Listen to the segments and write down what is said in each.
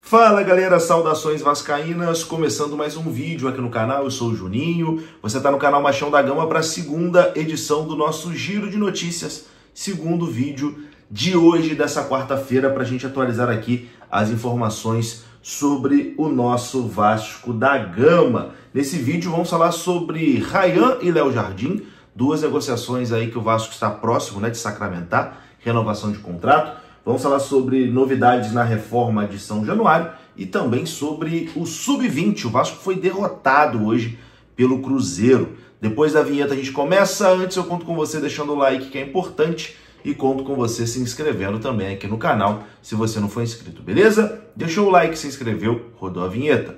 Fala galera, saudações vascaínas, começando mais um vídeo aqui no canal, eu sou o Juninho, você está no canal Machão da Gama para a segunda edição do nosso Giro de Notícias, segundo vídeo de hoje, dessa quarta-feira, para a gente atualizar aqui as informações sobre o nosso Vasco da Gama. Nesse vídeo vamos falar sobre Rayan e Léo Jardim, duas negociações aí que o Vasco está próximo, de sacramentar, renovação de contrato. Vamos falar sobre novidades na reforma de São Januário e também sobre o Sub-20. O Vasco foi derrotado hoje pelo Cruzeiro. Depois da vinheta a gente começa. Antes eu conto com você deixando o like, que é importante, e conto com você se inscrevendo também aqui no canal, se você não for inscrito, beleza? Deixou o like, se inscreveu, rodou a vinheta.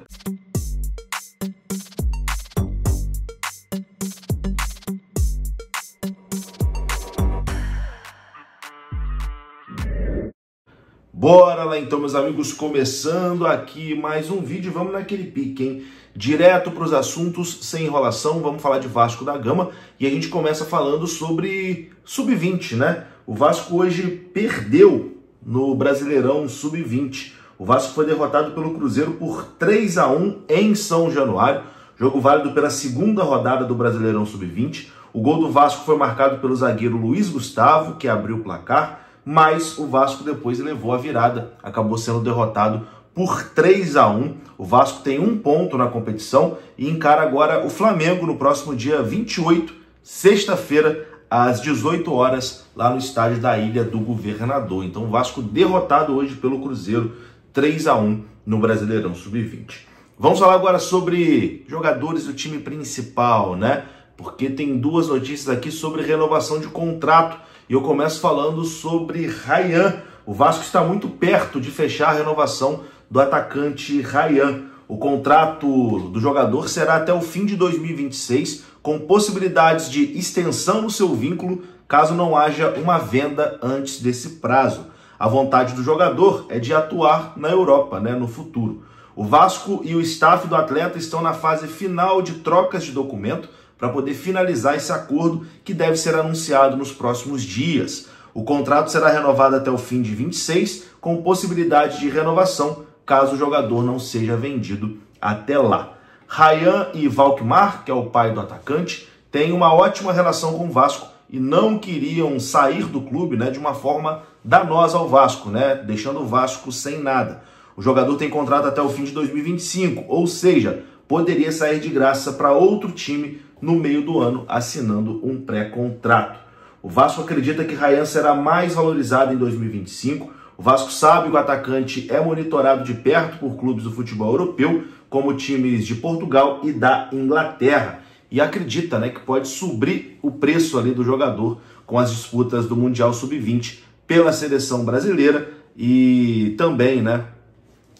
Bora lá então, meus amigos, começando aqui mais um vídeo. Vamos naquele pique, hein? Direto para os assuntos, sem enrolação. Vamos falar de Vasco da Gama e a gente começa falando sobre Sub-20, né? O Vasco hoje perdeu no Brasileirão Sub-20. O Vasco foi derrotado pelo Cruzeiro por 3-1 em São Januário. Jogo válido pela segunda rodada do Brasileirão Sub-20. O gol do Vasco foi marcado pelo zagueiro Luiz Gustavo, que abriu o placar. Mas o Vasco depois levou a virada, acabou sendo derrotado por 3-1. O Vasco tem 1 ponto na competição e encara agora o Flamengo no próximo dia 28, sexta-feira, às 18 horas, lá no estádio da Ilha do Governador. Então o Vasco derrotado hoje pelo Cruzeiro, 3-1 no Brasileirão Sub-20. Vamos falar agora sobre jogadores do time principal, né? Porque tem duas notícias aqui sobre renovação de contrato. E eu começo falando sobre Rayan. O Vasco está muito perto de fechar a renovação do atacante Rayan. O contrato do jogador será até o fim de 2026, com possibilidades de extensão no seu vínculo, caso não haja uma venda antes desse prazo. A vontade do jogador é de atuar na Europa, no futuro. O Vasco e o staff do atleta estão na fase final de trocas de documento, para poder finalizar esse acordo que deve ser anunciado nos próximos dias. O contrato será renovado até o fim de 26, com possibilidade de renovação, caso o jogador não seja vendido até lá. Rayan e Valkmar, que é o pai do atacante, têm uma ótima relação com o Vasco e não queriam sair do clube de uma forma danosa ao Vasco, deixando o Vasco sem nada. O jogador tem contrato até o fim de 2025, ou seja, poderia sair de graça para outro time no meio do ano, assinando um pré-contrato. O Vasco acredita que Rayan será mais valorizado em 2025. O Vasco sabe que o atacante é monitorado de perto por clubes do futebol europeu, como times de Portugal e da Inglaterra. E acredita que pode subir o preço ali do jogador com as disputas do Mundial Sub-20 pela seleção brasileira e também,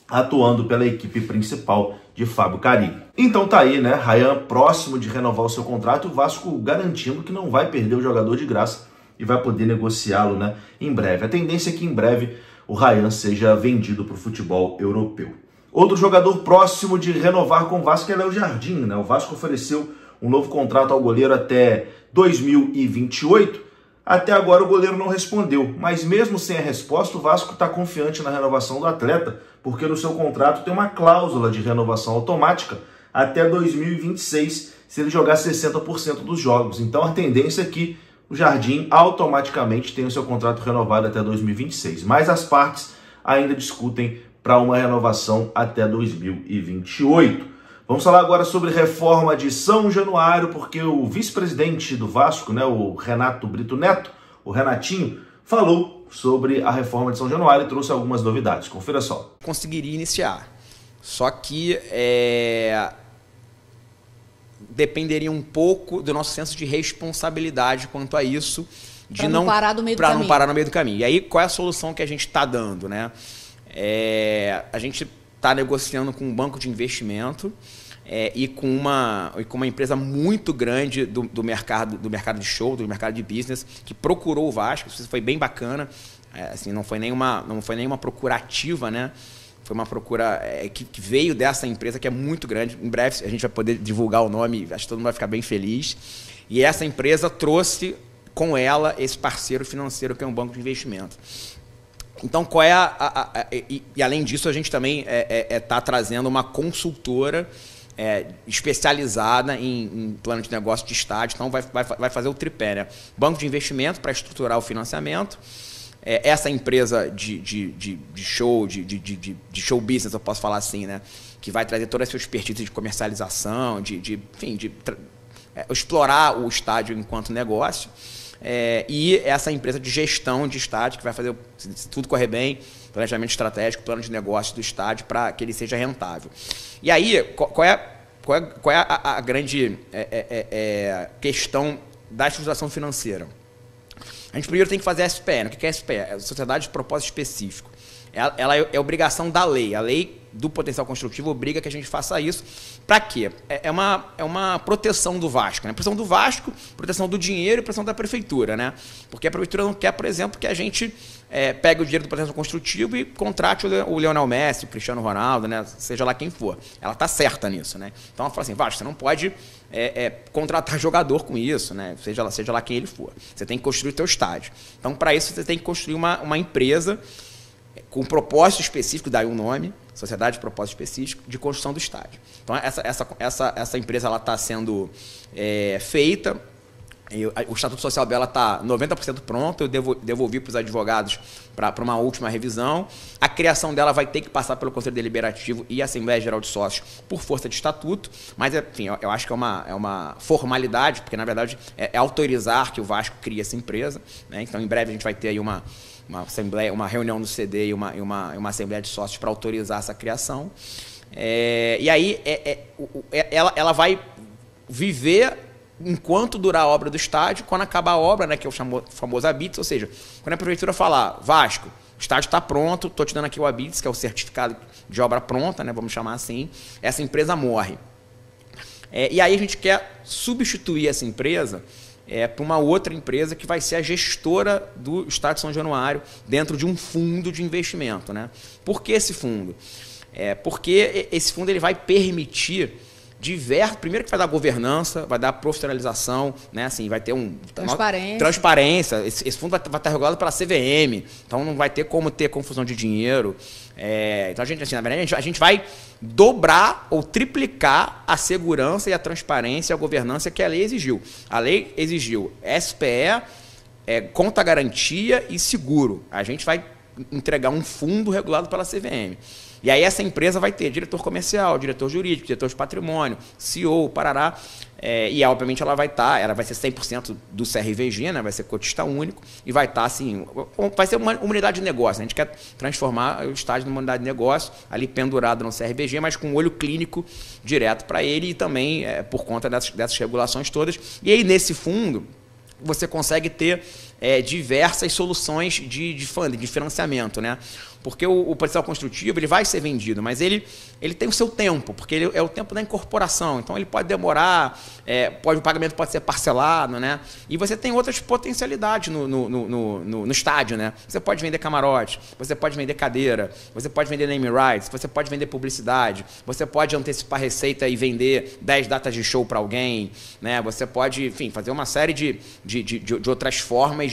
atuando pela equipe principal de Fábio Carilli. Então tá aí, Rayan próximo de renovar o seu contrato, o Vasco garantindo que não vai perder o jogador de graça e vai poder negociá-lo, em breve. A tendência é que em breve o Rayan seja vendido para o futebol europeu. Outro jogador próximo de renovar com o Vasco é Léo Jardim, O Vasco ofereceu um novo contrato ao goleiro até 2028. Até agora o goleiro não respondeu, mas mesmo sem a resposta, o Vasco está confiante na renovação do atleta, porque no seu contrato tem uma cláusula de renovação automática até 2026, se ele jogar 60% dos jogos. Então a tendência é que o Jardim automaticamente tenha o seu contrato renovado até 2026, mas as partes ainda discutem para uma renovação até 2028. Vamos falar agora sobre reforma de São Januário, porque o vice-presidente do Vasco, o Renato Brito Neto, o Renatinho, falou sobre a reforma de São Januário e trouxe algumas novidades. Confira só. Conseguiria iniciar, só que dependeria um pouco do nosso senso de responsabilidade quanto a isso, de não parar no meio do caminho. E aí, qual é a solução que a gente está dando, a gente está negociando com um banco de investimento e com uma empresa muito grande do mercado de show, do mercado de business, que procurou o Vasco. Isso foi bem bacana. Assim, não foi nenhuma procura ativa, Foi uma procura que veio dessa empresa, que é muito grande. Em breve a gente vai poder divulgar o nome, acho que todo mundo vai ficar bem feliz. E essa empresa trouxe com ela esse parceiro financeiro, que é um banco de investimento. Então, qual é e além disso, a gente também está trazendo uma consultora especializada em plano de negócio de estádio. Então, vai fazer o tripé, né? Banco de investimento para estruturar o financiamento. Essa empresa de show business, eu posso falar assim, né? Que vai trazer toda a sua expertise de comercialização, enfim, explorar o estádio enquanto negócio. E essa empresa de gestão de estádio, que vai fazer, se tudo correr bem, planejamento estratégico, plano de negócio do estádio para que ele seja rentável. E aí, qual é a grande questão da estruturação financeira? A gente primeiro tem que fazer a SPE. O que é a SPE? É a Sociedade de Propósito Específico. Ela é obrigação da lei. A lei do potencial construtivo obriga que a gente faça isso. Para quê? É uma proteção do Vasco, né? Proteção do Vasco, proteção do dinheiro e proteção da prefeitura, né? Porque a prefeitura não quer, por exemplo, que a gente pegue o dinheiro do potencial construtivo e contrate o Lionel Messi, o Cristiano Ronaldo, né? Seja lá quem for. Ela está certa nisso, né? Então ela fala assim, Vasco, você não pode contratar jogador com isso, né? Seja lá quem ele for. Você tem que construir o teu estádio. Então, para isso, você tem que construir uma empresa com propósito específico, daí um nome, Sociedade de Propósito Específico, de construção do estádio. Então, essa empresa está sendo feita, o Estatuto Social dela está 90% pronto, eu devolvi para os advogados para uma última revisão. A criação dela vai ter que passar pelo Conselho Deliberativo e Assembleia Geral de Sócios por força de estatuto, mas, enfim, eu acho que é uma formalidade, porque, na verdade, é autorizar que o Vasco crie essa empresa, né? Então, em breve, a gente vai ter aí uma assembleia, uma reunião no CD e uma assembleia de sócios para autorizar essa criação. E aí ela vai viver enquanto durar a obra do estádio. Quando acabar a obra, né, que é o famoso habites, ou seja, quando a prefeitura falar, Vasco, o estádio está pronto, estou te dando aqui o habites, que é o certificado de obra pronta, né, vamos chamar assim, essa empresa morre. E aí a gente quer substituir essa empresa para uma outra empresa que vai ser a gestora do Estádio São Januário dentro de um fundo de investimento, né? Por que esse fundo? Porque esse fundo ele vai permitir primeiro que vai dar governança, vai dar profissionalização, né? Assim, vai ter transparência. Esse fundo vai estar regulado pela CVM, então não vai ter como ter confusão de dinheiro. Então, na verdade, a gente vai dobrar ou triplicar a segurança e a transparência e a governança que a lei exigiu. A lei exigiu SPE, conta garantia e seguro. A gente vai entregar um fundo regulado pela CVM. E aí essa empresa vai ter diretor comercial, diretor jurídico, diretor de patrimônio, CEO, parará. E obviamente ela vai ser 100% do CRVG, né? Vai ser cotista único e vai estar assim, vai ser uma unidade de negócio. A gente quer transformar o estádio numa unidade de negócio, ali pendurado no CRVG, mas com olho clínico direto para ele e também por conta dessas regulações todas. E aí nesse fundo você consegue ter diversas soluções de funding, de financiamento, né? Porque o potencial construtivo ele vai ser vendido, mas ele tem o seu tempo, porque ele é o tempo da incorporação. Então ele pode demorar, o pagamento pode ser parcelado, né? E você tem outras potencialidades no estádio, né? Você pode vender camarote, você pode vender cadeira, você pode vender name rights, você pode vender publicidade, você pode antecipar receita e vender 10 datas de show para alguém, né? Você pode, enfim, fazer uma série de outras formas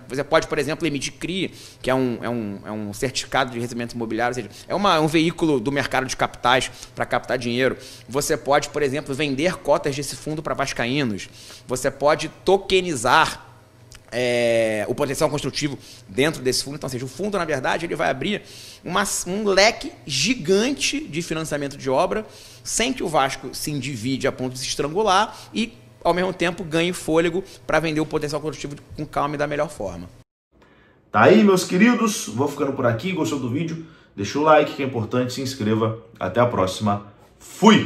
você pode, por exemplo, emitir CRI, que é um certificado de recebimento imobiliário, ou seja, é um veículo do mercado de capitais para captar dinheiro. Você pode, por exemplo, vender cotas desse fundo para vascaínos. Você pode tokenizar o potencial construtivo dentro desse fundo. Então, ou seja, o fundo, na verdade, ele vai abrir um leque gigante de financiamento de obra, sem que o Vasco se endivide a ponto de se estrangular e, ao mesmo tempo, ganhe fôlego para vender o potencial construtivo com calma e da melhor forma. Tá aí, meus queridos, vou ficando por aqui. Gostou do vídeo? Deixa o like, que é importante, se inscreva. Até a próxima. Fui!